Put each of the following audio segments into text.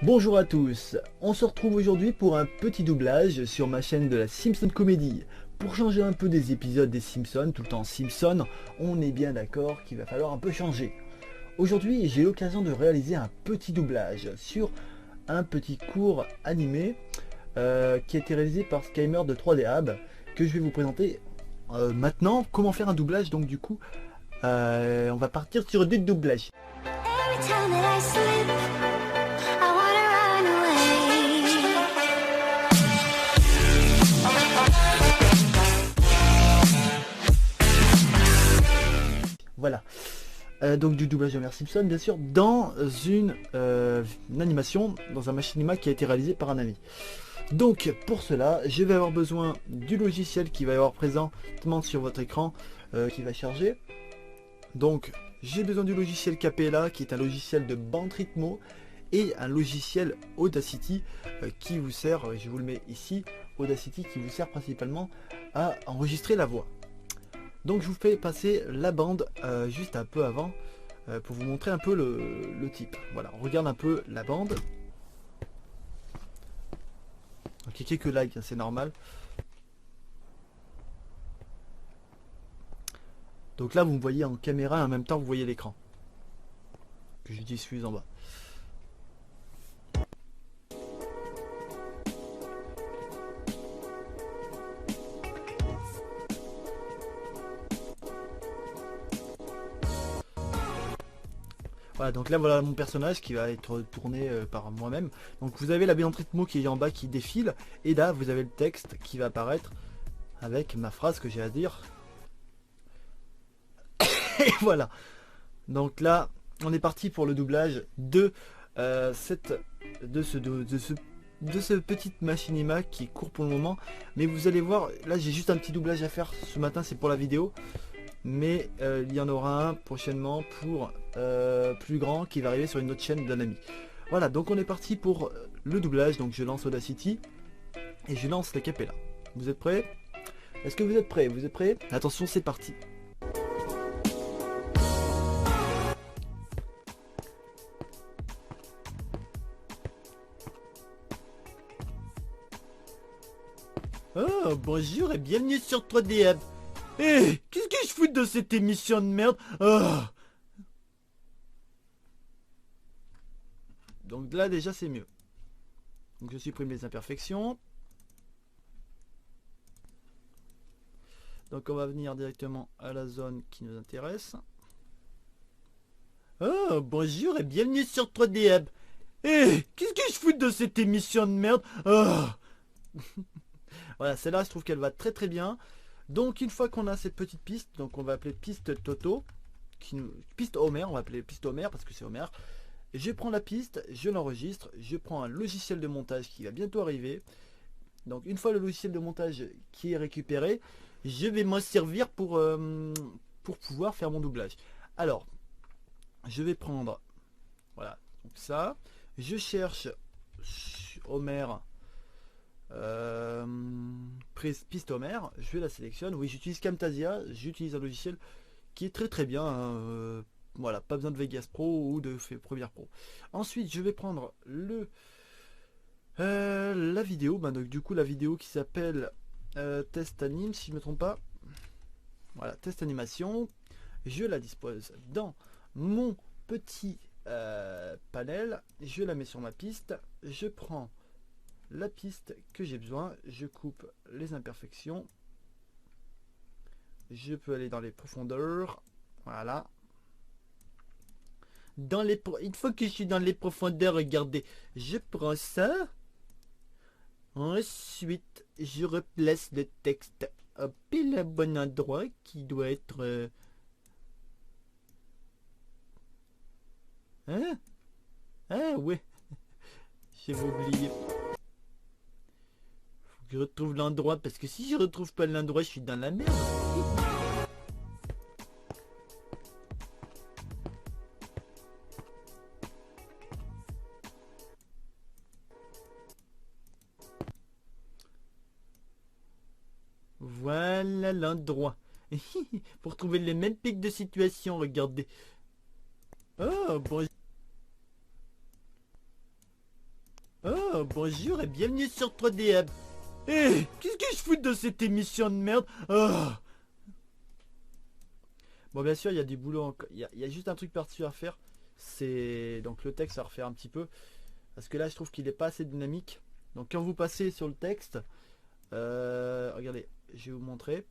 Bonjour à tous, on se retrouve aujourd'hui pour un petit doublage sur ma chaîne de la Simpson Comedy. Pour changer un peu des épisodes des Simpsons, tout le temps Simpson, on est bien d'accord qu'il va falloir un peu changer. Aujourd'hui, j'ai l'occasion de réaliser un petit doublage sur un petit court animé qui a été réalisé par Skymer de 3D Hub, que je vais vous présenter maintenant. Comment faire un doublage, donc du coup, on va partir sur du doublage. Every time that I slip, I wanna run away. Voilà. Donc du doublage de Homer Simpson, bien sûr, dans une animation, dans un machinima qui a été réalisé par un ami. Donc pour cela, je vais avoir besoin du logiciel qui va y avoir présentement sur votre écran, qui va charger. Donc j'ai besoin du logiciel Capella, qui est un logiciel de bande rythmo, et un logiciel Audacity qui vous sert, je vous le mets ici, Audacity qui vous sert principalement à enregistrer la voix. Donc je vous fais passer la bande juste un peu avant pour vous montrer un peu le type. Voilà, on regarde un peu la bande. Donc il y a quelques lags, hein, c'est normal. Donc là vous me voyez en caméra et en même temps vous voyez l'écran que je diffuse en bas. Voilà, donc là voilà mon personnage qui va être tourné par moi-même. Donc vous avez la bande rythmo qui est en bas qui défile, et là vous avez le texte qui va apparaître avec ma phrase que j'ai à dire. Et voilà. Donc là on est parti pour le doublage de ce petit machinima qui est court pour le moment. Mais vous allez voir, là j'ai juste un petit doublage à faire ce matin, c'est pour la vidéo. Mais il y en aura un prochainement pour plus grand qui va arriver sur une autre chaîne d'un ami. Voilà, donc on est parti pour le doublage. Donc je lance Audacity et je lance la Capella. Vous êtes prêts? Est-ce que vous êtes prêts? Vous êtes prêts? Attention, c'est parti. Oh, bonjour et bienvenue sur 3D Hub. Eh, qu'est-ce que je fous de cette émission de merde? Oh. Donc là déjà c'est mieux. Donc je supprime les imperfections. Donc on va venir directement à la zone qui nous intéresse. Oh, bonjour et bienvenue sur 3D Hub. Eh, qu'est-ce que je fous de cette émission de merde? Oh. Voilà, celle-là je trouve qu'elle va très très bien. Donc une fois qu'on a cette petite piste, donc on va appeler piste Toto, piste Homer, on va appeler piste Homer parce que c'est Homer. Je prends la piste, je l'enregistre, je prends un logiciel de montage qui va bientôt arriver. Donc une fois le logiciel de montage qui est récupéré, je vais m'en servir pour pouvoir faire mon doublage. Alors, je vais prendre, voilà, donc ça, je cherche Homer, piste Homer, je la sélectionne. Oui, j'utilise Camtasia, j'utilise un logiciel qui est très très bien, hein, voilà, pas besoin de Vegas Pro ou de Premiere Pro. Ensuite je vais prendre la vidéo, donc du coup la vidéo qui s'appelle test anime si je me trompe pas. Voilà, test animation. Je la dispose dans mon petit panel, je la mets sur ma piste, je prends la piste que j'ai besoin, je coupe les imperfections, je peux aller dans les profondeurs, voilà. Une fois que je suis dans les profondeurs, regardez, je prends ça, ensuite je replace le texte à pile au bon endroit qui doit être hein? Ah ouais, j'avais oublié. Je retrouve l'endroit parce que si je retrouve pas l'endroit, je suis dans la merde. Voilà l'endroit. Pour trouver les mêmes pics de situation, regardez. Oh bon. Oh, bonjour et bienvenue sur 3D Hub. Qu'est-ce que je fous de cette émission de merde? Bon, bien sûr, il y a du boulot encore. Il y a juste un truc particulier à faire. C'est donc le texte à refaire un petit peu. Parce que là, je trouve qu'il n'est pas assez dynamique. Donc, quand vous passez sur le texte, regardez, je vais vous montrer.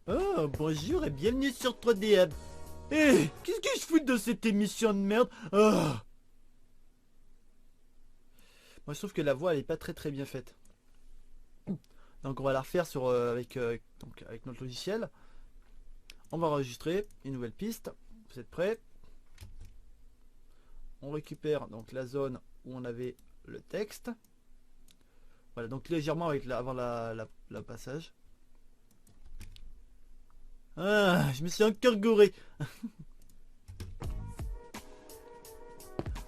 Oh, bonjour et bienvenue sur 3D Hub. Qu'est-ce que je fous de cette émission de merde? Moi, je trouve que la voix, elle est pas très bien faite. Donc, on va la refaire sur, avec notre logiciel. On va enregistrer une nouvelle piste. Vous êtes prêts? On récupère donc la zone où on avait le texte. Voilà, donc légèrement avec avant la passage. Ah, je me suis encore gouré.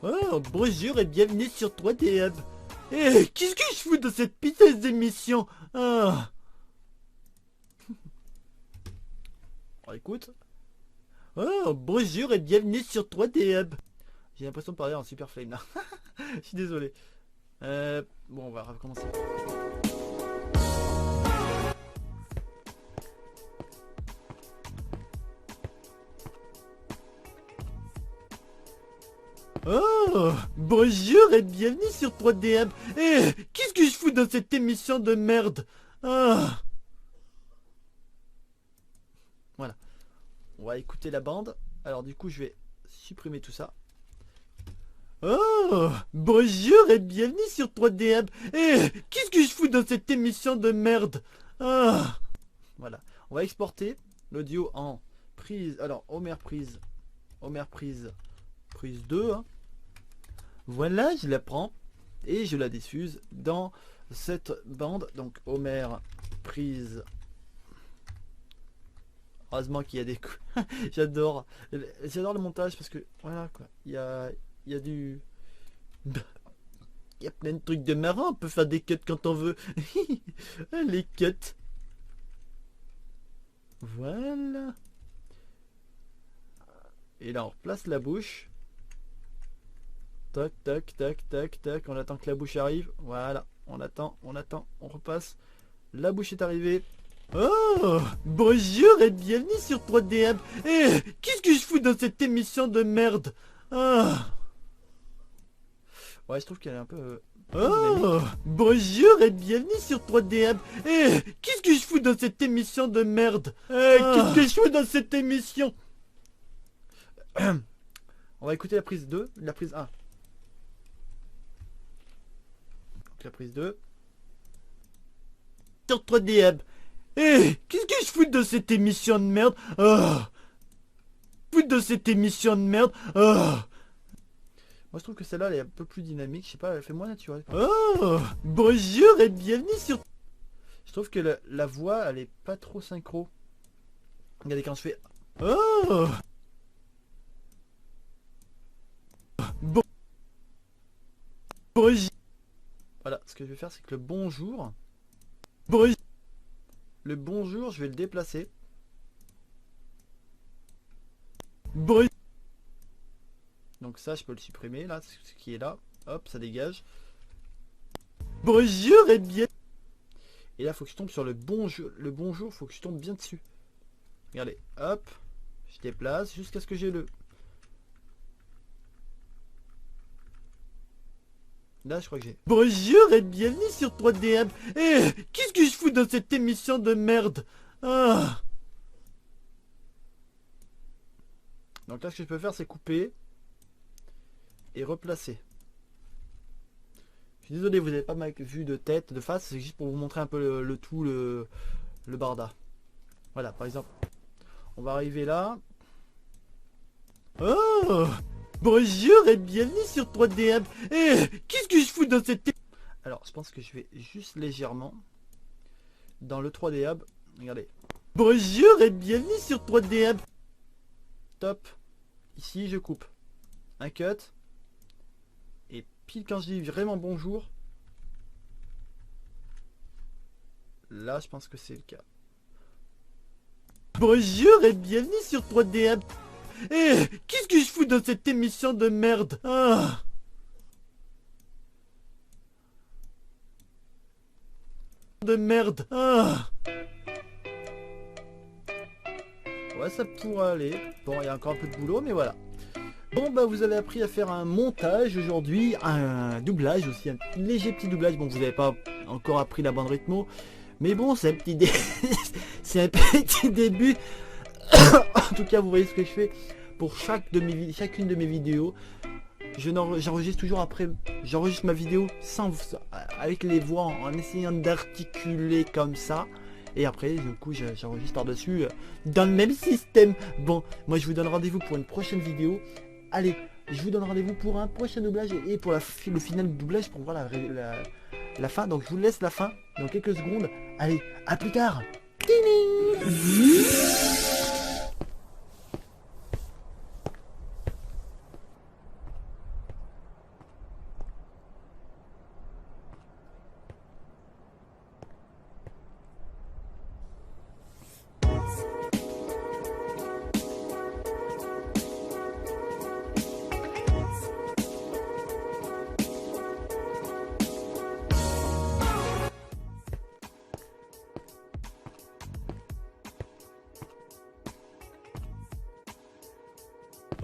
Oh, bonjour et bienvenue sur 3D Hub. Qu'est-ce que je fous de cette putain d'émission? On écoute. Oh, bonjour et bienvenue sur 3D Hub. J'ai l'impression de parler en super flame là. Je suis désolé. Bon, on va recommencer. Oh, bonjour et bienvenue sur 3D Hub. Qu'est-ce que je fous dans cette émission de merde? Voilà. On va écouter la bande. Alors du coup, je vais supprimer tout ça. Oh, bonjour et bienvenue sur 3D Hub. Qu'est-ce que je fous dans cette émission de merde? Voilà. On va exporter l'audio en prise. Alors, Homer prise 2. Hein. Voilà, je la prends et je la diffuse dans cette bande. Donc, Homer prise. Heureusement qu'il y a des coups. J'adore le montage parce que voilà quoi. Il y a du... Il y a plein de trucs de marrant, on peut faire des cuts quand on veut. Les cuts. Voilà. Et là on replace la bouche. Tac, tac, tac, tac, tac. On attend que la bouche arrive. Voilà. On attend. On repasse. La bouche est arrivée. Oh, bonjour et bienvenue sur 3D Hub. Qu'est-ce que je fous dans cette émission de merde? Ouais, je trouve qu'elle est un peu... Oh, bonjour et bienvenue sur 3D Hub. Qu'est-ce que je fous dans cette émission de merde? Qu'est-ce que je fous dans cette émission? On va écouter la prise 2, la prise 1. Donc la prise 2. Sur 3D Hub. Qu'est-ce que je fous de cette émission de merde? De cette émission de merde. Moi je trouve que celle-là elle est un peu plus dynamique, je sais pas, elle fait moins naturelle. Oh, bonjour et bienvenue sur... Je trouve que la voix elle est pas trop synchro. Regardez quand je fais... Oh, bonjour. Voilà, ce que je vais faire c'est que le bonjour... Le bonjour je vais le déplacer. Donc ça je peux le supprimer là, ce qui est là. Hop, ça dégage. Bonjour et bien. Et là faut que je tombe sur le bonjour. Le bonjour, faut que je tombe bien dessus. Regardez, hop. Je déplace jusqu'à ce que j'ai le... Là je crois que j'ai... Bonjour et bienvenue sur 3D Hub. Qu'est-ce que je fous dans cette émission de merde? Donc là ce que je peux faire c'est couper et replacer. Je suis désolé, vous n'avez pas ma vue de tête, de face, c'est juste pour vous montrer un peu le tout, le barda. Voilà, par exemple, on va arriver là. Oh, bonjour et bienvenue sur 3D Hub. Qu'est-ce que je fous dans cette... Alors, je pense que je vais juste légèrement dans le 3D Hub. Regardez. Bonjour et bienvenue sur 3D Hub. Top. Ici, je coupe. Un cut. Et pile quand je dis vraiment bonjour. Là, je pense que c'est le cas. Bonjour et bienvenue sur 3D Hub. Qu'est-ce que je fous dans cette émission de merde? de merde. Ah. Ouais, ça pourrait aller. Bon, il y a encore un peu de boulot, mais voilà. Bon, bah vous avez appris à faire un montage aujourd'hui, un doublage aussi, un léger petit doublage. Bon, vous n'avez pas encore appris la bande rythmo, mais bon, c'est un petit c'est un petit début. En tout cas, vous voyez ce que je fais pour chacune de mes vidéos. J'enregistre toujours après, j'enregistre ma vidéo avec les voix en essayant d'articuler comme ça. Et après, du coup, j'enregistre par-dessus dans le même système. Bon, moi je vous donne rendez-vous pour une prochaine vidéo. Allez, je vous donne rendez-vous pour un prochain doublage et pour le final du doublage pour voir la fin. Donc je vous laisse la fin dans quelques secondes. Allez, à plus tard.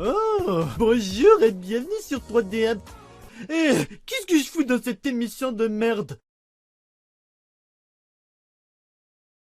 Oh, bonjour et bienvenue sur 3DM. Eh, qu'est-ce que je fous dans cette émission de merde?